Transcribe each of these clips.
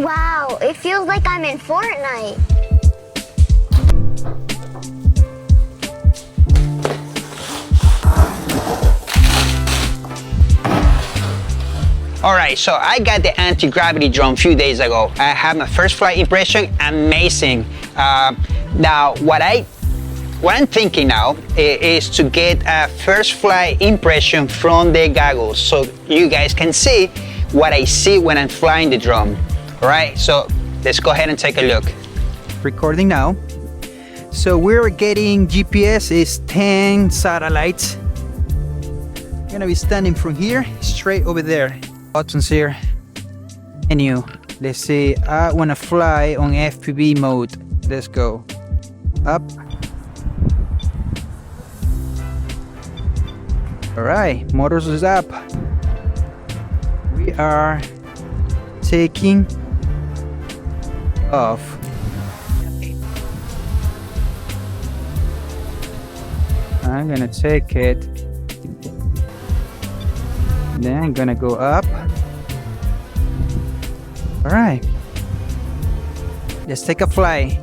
Wow, it feels like I'm in Fortnite. Alright, so I got the anti-gravity drone a few days ago. I had my first flight impression, amazing. Now, what I'm thinking now is to get a first flight impression from the goggles so you guys can see what I see when I'm flying the drone. Alright, so let's go ahead and take a look. Recording now. So we're getting GPS is 10 satellites. I'm gonna be standing from here straight over there. Buttons here. Menu. Let's see. I wanna fly on FPV mode. Let's go. Up. Alright, motors is up. We are taking off. I'm gonna take it. Then I'm gonna go up. Alright. Let's take a fly.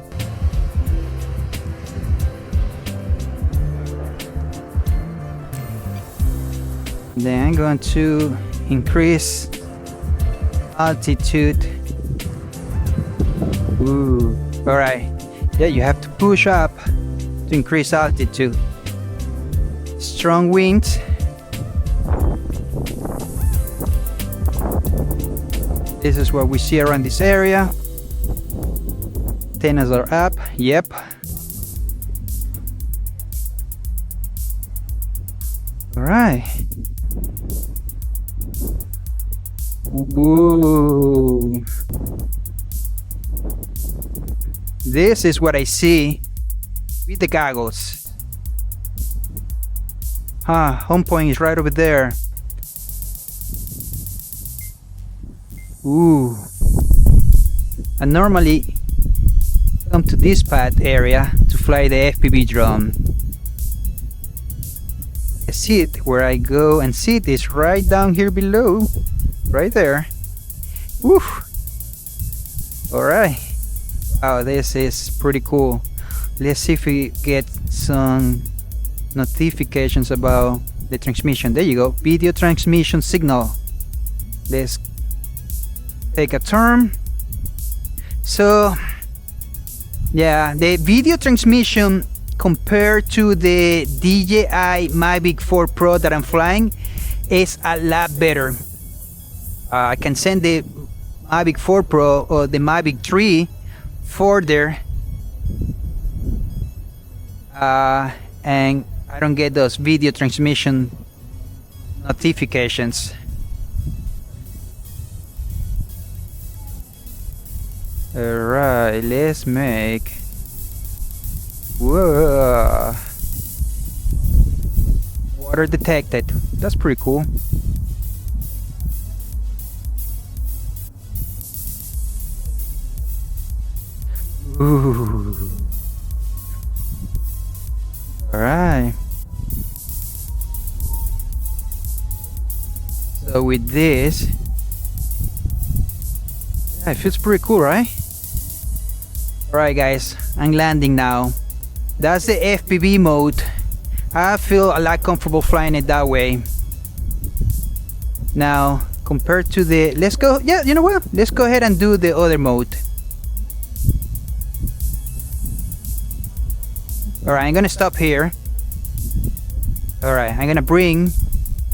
Then I'm going to increase altitude. Ooh. Alright. Yeah, you have to push up to increase altitude. Strong winds. This is what we see around this area. Antennas are up. Yep. Alright. Ooh. This is what I see with the goggles. Home point is right over there. Ooh. I normally come to this path area to fly the FPV drone. I see it where I go and see it is right down here below. Right there. Woo. Alright. Wow, this is pretty cool. Let's see if we get some notifications about the transmission. There you go. Video transmission signal. Let's take a turn. So yeah, the video transmission compared to the DJI Mavic 4 Pro that I'm flying is a lot better. I can send the Mavic 4 Pro or the Mavic 3 further, and I don't get those video transmission notifications. Alright, let's make... Whoa! Water detected. That's pretty cool. Ooh. Alright. So with this... Yeah, it feels pretty cool, right? Alright guys, I'm landing now. That's the FPV mode. I feel a lot comfortable flying it that way. Now, compared to the... Let's go... Yeah, you know what? Let's go ahead and do the other mode. Alright, I'm gonna stop here. Alright, I'm gonna bring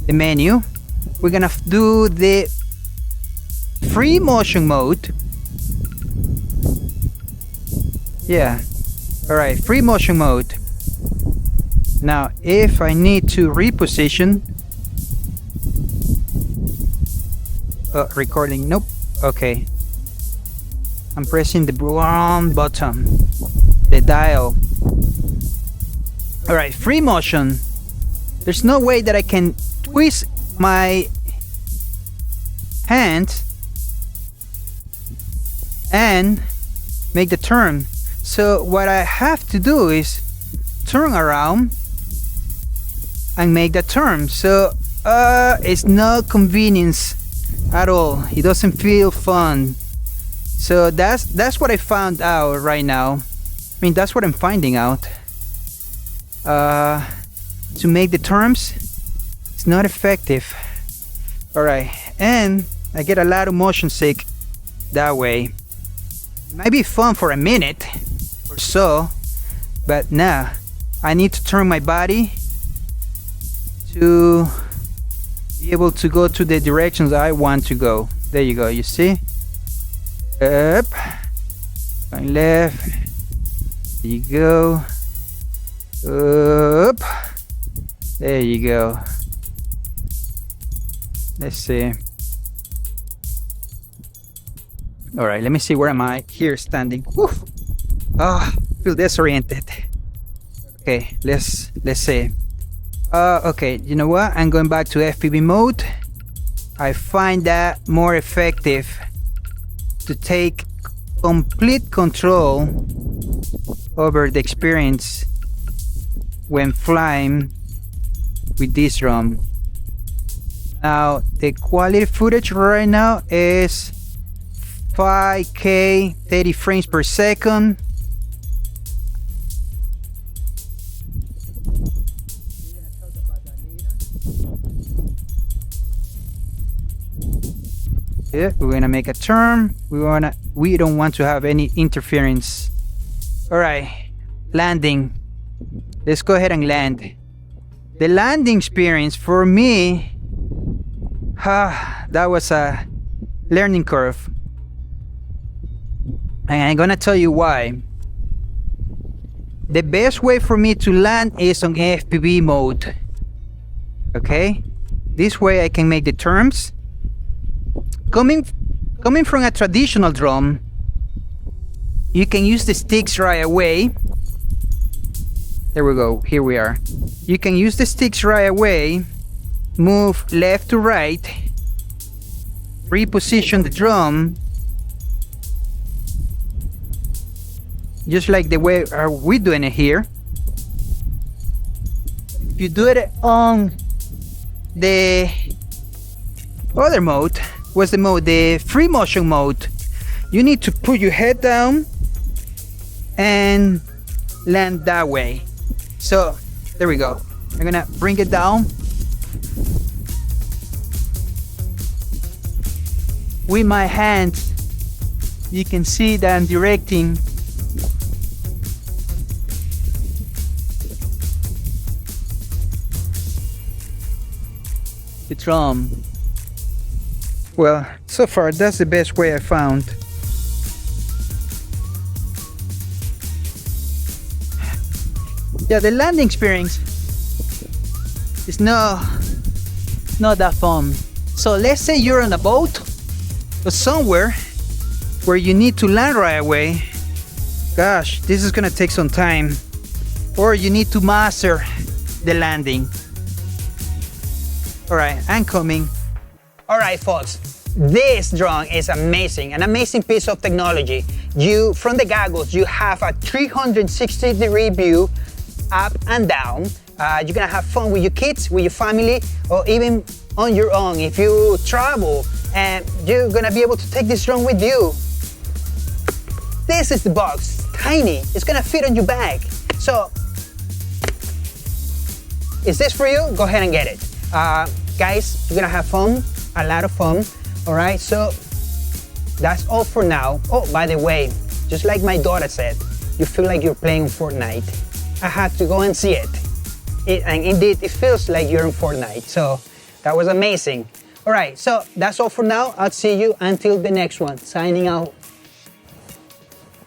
the menu. We're gonna do the FreeMotion mode. Yeah. Alright, FreeMotion mode. Now, if I need to reposition... recording. Nope. Okay. I'm pressing the wrong button. The dial. Alright, FreeMotion. There's no way that I can twist my hand and make the turn. So what I have to do is turn around and make the turn. So it's no convenience at all. It doesn't feel fun. So that's what I found out right now. I mean, that's what I'm finding out. To make the terms, it's not effective. All right, and I get a lot of motion sick that way. It might be fun for a minute or so, but nah, I need to turn my body to be able to go to the directions I want to go. There you go, you see? Up, going left, there you go. Up, there you go. Let's see. All right, let me see, where am I? Here, standing. Woof. Ah, feel disoriented. Okay, let's see. Okay, you know what? I'm going back to FPV mode. I find that more effective to take complete control over the experience when flying with this drone. Now, the quality footage right now is 5K 30 frames per second. Yeah, we're gonna make a turn. We don't want to have any interference. All right, landing. Let's go ahead and land. The landing experience for me, that was a learning curve. And I'm gonna tell you why. The best way for me to land is on FPV mode. Okay? This way I can make the turns. Coming from a traditional drone, you can use the sticks right away. There we go, here we are. You can use the sticks right away, move left to right, reposition the drone, just like the way we're doing it here. If you do it on the other mode, what's the mode? The FreeMotion mode. You need to put your head down and land that way. So there we go. I'm gonna bring it down with my hands. You can see that I'm directing the drum. Well, so far that's the best way I found. Yeah, the landing experience is not that fun. So let's say you're on a boat or somewhere where you need to land right away. Gosh, this is gonna take some time. Or you need to master the landing. All right, I'm coming. All right, folks, this drone is amazing, an amazing piece of technology. From the goggles, you have a 360-degree view up and down. You're gonna have fun with your kids, with your family, or even on your own. If you travel, and you're gonna be able to take this drone with you. This is the box, tiny. It's gonna fit on your bag. So, is this for you? Go ahead and get it. Guys, you're gonna have fun, a lot of fun. All right, so that's all for now. Oh, by the way, just like my daughter said, you feel like you're playing Fortnite. I had to go and see it. And indeed, it feels like you're in Fortnite. So that was amazing. All right, so that's all for now. I'll see you until the next one. Signing out.